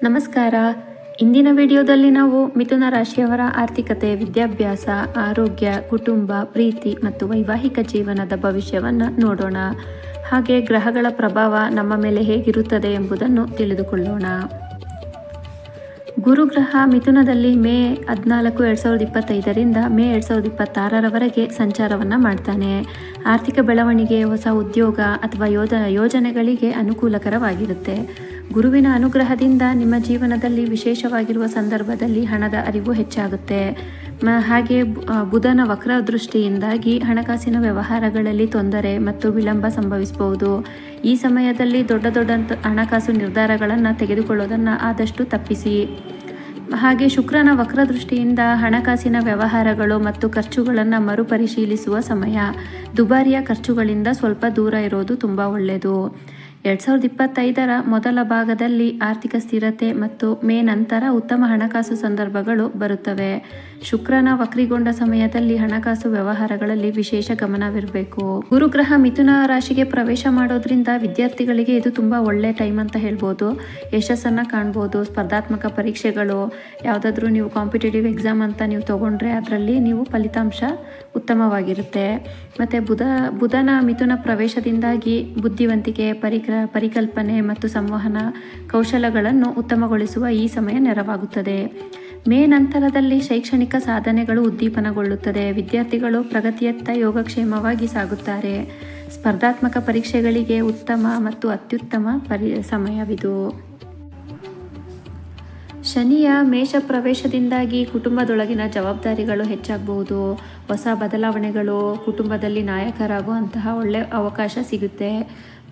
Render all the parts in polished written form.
ನಮಸ್ಕಾರ. ಇಂದಿನ ವಿಡಿಯೋದಲ್ಲಿ ನಾವು ಮಿಥುನ ರಾಶಿಯವರ ಆರ್ಥಿಕತೆ, ವಿದ್ಯಾಭ್ಯಾಸ, ಆರೋಗ್ಯ, ಕುಟುಂಬ, ಪ್ರೀತಿ ಮತ್ತು ವೈವಾಹಿಕ ಜೀವನದ ಭವಿಷ್ಯವನ್ನು ನೋಡೋಣ. ಹಾಗೆ ಗ್ರಹಗಳ ಪ್ರಭಾವ ನಮ್ಮ ಮೇಲೆ ಹೇಗಿರುತ್ತದೆ ಎಂಬುದನ್ನು ತಿಳಿದುಕೊಳ್ಳೋಣ. ಗುರುಗ್ರಹ ಮಿಥುನದಲ್ಲಿ ಮೇ 14, 2025ರಿಂದ ಮೇ 2026ರವರೆಗೆ ಸಂಚಾರವನ್ನು ಮಾಡ್ತಾನೆ. ಆರ್ಥಿಕ ಬೆಳವಣಿಗೆ, ಹೊಸ ಉದ್ಯೋಗ ಅಥವಾ ಯೋಜನೆಗಳಿಗೆ ಅನುಕೂಲಕರವಾಗಿರುತ್ತೆ. ಗುರುವಿನ ಅನುಗ್ರಹದಿಂದ ನಿಮ್ಮ ಜೀವನದಲ್ಲಿ ವಿಶೇಷವಾಗಿರುವ ಸಂದರ್ಭದಲ್ಲಿ ಹಣದ ಅರಿವು ಹೆಚ್ಚಾಗುತ್ತೆ. ಹಾಗೆ ಬುಧನ ವಕ್ರದೃಷ್ಟಿಯಿಂದಾಗಿ ಹಣಕಾಸಿನ ವ್ಯವಹಾರಗಳಲ್ಲಿ ತೊಂದರೆ ಮತ್ತು ವಿಳಂಬ ಸಂಭವಿಸಬಹುದು. ಈ ಸಮಯದಲ್ಲಿ ದೊಡ್ಡ ಹಣಕಾಸು ನಿರ್ಧಾರಗಳನ್ನು ತೆಗೆದುಕೊಳ್ಳೋದನ್ನು ಆದಷ್ಟು ತಪ್ಪಿಸಿ. ಹಾಗೆ ಶುಕ್ರನ ವಕ್ರದೃಷ್ಟಿಯಿಂದ ಹಣಕಾಸಿನ ವ್ಯವಹಾರಗಳು ಮತ್ತು ಖರ್ಚುಗಳನ್ನು ಮರುಪರಿಶೀಲಿಸುವ ಸಮಯ. ದುಬಾರಿಯ ಖರ್ಚುಗಳಿಂದ ಸ್ವಲ್ಪ ದೂರ ಇರೋದು ತುಂಬ ಒಳ್ಳೆಯದು. 2025ರ ಮೊದಲ ಭಾಗದಲ್ಲಿ ಆರ್ಥಿಕ ಸ್ಥಿರತೆ ಮತ್ತು ಮೇ ನಂತರ ಉತ್ತಮ ಹಣಕಾಸು ಸಂದರ್ಭಗಳು ಬರುತ್ತವೆ. ಶುಕ್ರನ ವಕ್ರಿಗೊಂಡ ಸಮಯದಲ್ಲಿ ಹಣಕಾಸು ವ್ಯವಹಾರಗಳಲ್ಲಿ ವಿಶೇಷ ಗಮನವಿರಬೇಕು. ಗುರುಗ್ರಹ ಮಿಥುನ ರಾಶಿಗೆ ಪ್ರವೇಶ ಮಾಡೋದ್ರಿಂದ ವಿದ್ಯಾರ್ಥಿಗಳಿಗೆ ಇದು ತುಂಬ ಒಳ್ಳೆ ಟೈಮ್ ಅಂತ ಹೇಳ್ಬೋದು. ಯಶಸ್ಸನ್ನು ಕಾಣ್ಬೋದು. ಸ್ಪರ್ಧಾತ್ಮಕ ಪರೀಕ್ಷೆಗಳು, ಯಾವುದಾದ್ರೂ ನೀವು ಕಾಂಪಿಟೇಟಿವ್ ಎಕ್ಸಾಮ್ ಅಂತ ನೀವು ತಗೊಂಡ್ರೆ ಅದರಲ್ಲಿ ನೀವು ಫಲಿತಾಂಶ ಉತ್ತಮವಾಗಿರುತ್ತೆ. ಮತ್ತು ಬುಧನ ಮಿಥುನ ಪ್ರವೇಶದಿಂದಾಗಿ ಬುದ್ಧಿವಂತಿಕೆ, ಪರಿಕಲ್ಪನೆ ಮತ್ತು ಸಂವಹನ ಕೌಶಲಗಳನ್ನು ಉತ್ತಮಗೊಳಿಸುವ ಈ ಸಮಯ ನೆರವಾಗುತ್ತದೆ. ಮೇ ನಂತರದಲ್ಲಿ ಶೈಕ್ಷಣಿಕ ಸಾಧನೆಗಳು ಉದ್ದೀಪನಗೊಳ್ಳುತ್ತದೆ. ವಿದ್ಯಾರ್ಥಿಗಳು ಪ್ರಗತಿಯತ್ತ ಯೋಗಕ್ಷೇಮವಾಗಿ ಸಾಗುತ್ತಾರೆ. ಸ್ಪರ್ಧಾತ್ಮಕ ಪರೀಕ್ಷೆಗಳಿಗೆ ಉತ್ತಮ ಮತ್ತು ಅತ್ಯುತ್ತಮ ಸಮಯವಿದು. ಶನಿಯ ಮೇಷ ಪ್ರವೇಶದಿಂದಾಗಿ ಕುಟುಂಬದೊಳಗಿನ ಜವಾಬ್ದಾರಿಗಳು ಹೆಚ್ಚಾಗಬಹುದು. ಹೊಸ ಬದಲಾವಣೆಗಳು, ಕುಟುಂಬದಲ್ಲಿ ನಾಯಕರಾಗುವಂತಹ ಒಳ್ಳೆಯ ಅವಕಾಶ ಸಿಗುತ್ತೆ.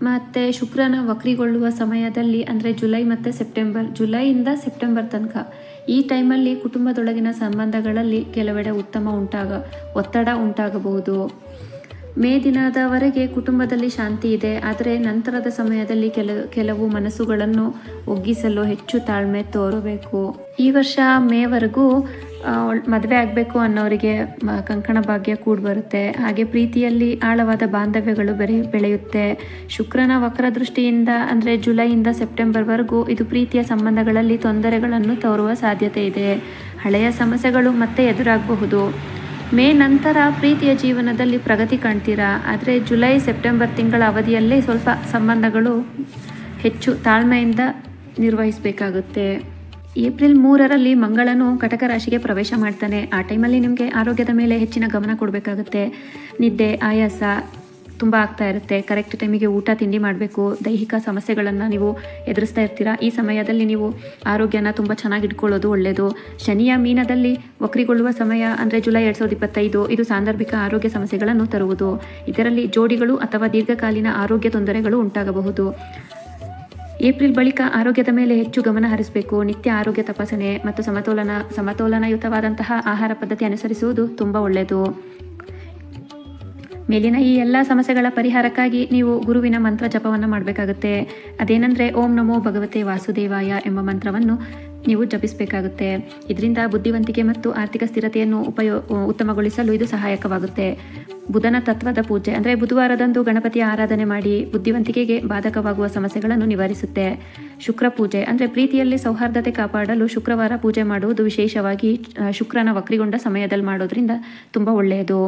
ಮತ್ತು ಶುಕ್ರನ ವಕ್ರಿಗೊಳ್ಳುವ ಸಮಯದಲ್ಲಿ ಅಂದರೆ ಜುಲೈಯಿಂದ ಸೆಪ್ಟೆಂಬರ್ ತನಕ ಈ ಟೈಮಲ್ಲಿ ಕುಟುಂಬದೊಳಗಿನ ಸಂಬಂಧಗಳಲ್ಲಿ ಕೆಲವೆಡೆ ಒತ್ತಡ ಉಂಟಾಗಬಹುದು. ಮೇ ದಿನದವರೆಗೆ ಕುಟುಂಬದಲ್ಲಿ ಶಾಂತಿ ಇದೆ. ಆದರೆ ನಂತರದ ಸಮಯದಲ್ಲಿ ಕೆಲವು ಮನಸ್ಸುಗಳನ್ನು ಒಗ್ಗಿಸಲು ಹೆಚ್ಚು ತಾಳ್ಮೆ ತೋರಬೇಕು. ಈ ವರ್ಷ ಮೇವರೆಗೂ ಮದುವೆ ಆಗಬೇಕು ಅನ್ನೋರಿಗೆ ಕಂಕಣ ಭಾಗ್ಯ ಕೂಡಿಬರುತ್ತೆ. ಹಾಗೆ ಪ್ರೀತಿಯಲ್ಲಿ ಆಳವಾದ ಬಾಂಧವ್ಯಗಳು ಬೆಳೆಯುತ್ತೆ. ಶುಕ್ರನ ವಕ್ರದೃಷ್ಟಿಯಿಂದ ಅಂದರೆ ಜುಲೈಯಿಂದ ಸೆಪ್ಟೆಂಬರ್ವರೆಗೂ ಇದು ಪ್ರೀತಿಯ ಸಂಬಂಧಗಳಲ್ಲಿ ತೊಂದರೆಗಳನ್ನು ತೋರುವ ಸಾಧ್ಯತೆ ಇದೆ. ಹಳೆಯ ಸಮಸ್ಯೆಗಳು ಮತ್ತೆ ಎದುರಾಗಬಹುದು. ಮೇ ನಂತರ ಪ್ರೀತಿಯ ಜೀವನದಲ್ಲಿ ಪ್ರಗತಿ ಕಾಣ್ತೀರಾ. ಆದರೆ ಜುಲೈ-ಸೆಪ್ಟೆಂಬರ್ ತಿಂಗಳ ಅವಧಿಯಲ್ಲೇ ಸ್ವಲ್ಪ ಸಂಬಂಧಗಳು ಹೆಚ್ಚು ತಾಳ್ಮೆಯಿಂದ ನಿರ್ವಹಿಸಬೇಕಾಗುತ್ತೆ. ಏಪ್ರಿಲ್ 3ರಲ್ಲಿ ಮಂಗಳನು ಕಟಕ ರಾಶಿಗೆ ಪ್ರವೇಶ ಮಾಡ್ತಾನೆ. ಆ ಟೈಮಲ್ಲಿ ನಿಮಗೆ ಆರೋಗ್ಯದ ಮೇಲೆ ಹೆಚ್ಚಿನ ಗಮನ ಕೊಡಬೇಕಾಗುತ್ತೆ. ನಿದ್ದೆ, ಆಯಾಸ ತುಂಬ ಆಗ್ತಾ ಇರುತ್ತೆ. ಕರೆಕ್ಟ್ ಟೈಮಿಗೆ ಊಟ ತಿಂಡಿ ಮಾಡಬೇಕು. ದೈಹಿಕ ಸಮಸ್ಯೆಗಳನ್ನು ನೀವು ಎದುರಿಸ್ತಾ ಇರ್ತೀರಾ. ಈ ಸಮಯದಲ್ಲಿ ನೀವು ಆರೋಗ್ಯನ ತುಂಬ ಚೆನ್ನಾಗಿ ಇಟ್ಕೊಳ್ಳೋದು ಒಳ್ಳೆಯದು. ಶನಿಯ ಮೀನದಲ್ಲಿ ವಕ್ರಿಗೊಳ್ಳುವ ಸಮಯ ಅಂದರೆ ಜುಲೈ 2025 ಇದು ಸಾಂದರ್ಭಿಕ ಆರೋಗ್ಯ ಸಮಸ್ಯೆಗಳನ್ನು ತರುವುದು. ಇದರಲ್ಲಿ ಜೋಡಿಗಳು ಅಥವಾ ದೀರ್ಘಕಾಲೀನ ಆರೋಗ್ಯ ತೊಂದರೆಗಳು ಉಂಟಾಗಬಹುದು. ಏಪ್ರಿಲ್ ಬಳಿಕ ಆರೋಗ್ಯದ ಮೇಲೆ ಹೆಚ್ಚು ಗಮನ ಹರಿಸಬೇಕು. ನಿತ್ಯ ಆರೋಗ್ಯ ತಪಾಸಣೆ ಮತ್ತು ಸಮತೋಲನಯುತವಾದಂತಹ ಆಹಾರ ಪದ್ಧತಿ ಅನುಸರಿಸುವುದು ತುಂಬ ಒಳ್ಳೆಯದು. ಮೇಲಿನ ಈ ಎಲ್ಲ ಸಮಸ್ಯೆಗಳ ಪರಿಹಾರಕ್ಕಾಗಿ ನೀವು ಗುರುವಿನ ಮಂತ್ರ ಜಪವನ್ನು ಮಾಡಬೇಕಾಗುತ್ತೆ. ಅದೇನೆಂದರೆ ಓಂ ನಮೋ ಭಗವತೆ ವಾಸುದೇವಾಯ ಎಂಬ ಮಂತ್ರವನ್ನು ನೀವು ಜಪಿಸಬೇಕಾಗುತ್ತೆ. ಇದರಿಂದ ಬುದ್ಧಿವಂತಿಕೆ ಮತ್ತು ಆರ್ಥಿಕ ಸ್ಥಿರತೆಯನ್ನು ಉತ್ತಮಗೊಳಿಸಲು ಇದು ಸಹಾಯಕವಾಗುತ್ತೆ. ಬುಧನ ತತ್ವದ ಪೂಜೆ ಅಂದರೆ ಬುಧವಾರದಂದು ಗಣಪತಿಯ ಆರಾಧನೆ ಮಾಡಿ ಬುದ್ಧಿವಂತಿಕೆಗೆ ಬಾಧಕವಾಗುವ ಸಮಸ್ಯೆಗಳನ್ನು ನಿವಾರಿಸುತ್ತೆ. ಶುಕ್ರ ಪೂಜೆ ಅಂದರೆ ಪ್ರೀತಿಯಲ್ಲಿ ಸೌಹಾರ್ದತೆ ಕಾಪಾಡಲು ಶುಕ್ರವಾರ ಪೂಜೆ ಮಾಡುವುದು, ವಿಶೇಷವಾಗಿ ಶುಕ್ರನ ವಕ್ರಿಗೊಂಡ ಸಮಯದಲ್ಲಿ ಮಾಡೋದ್ರಿಂದ ತುಂಬ ಒಳ್ಳೆಯದು.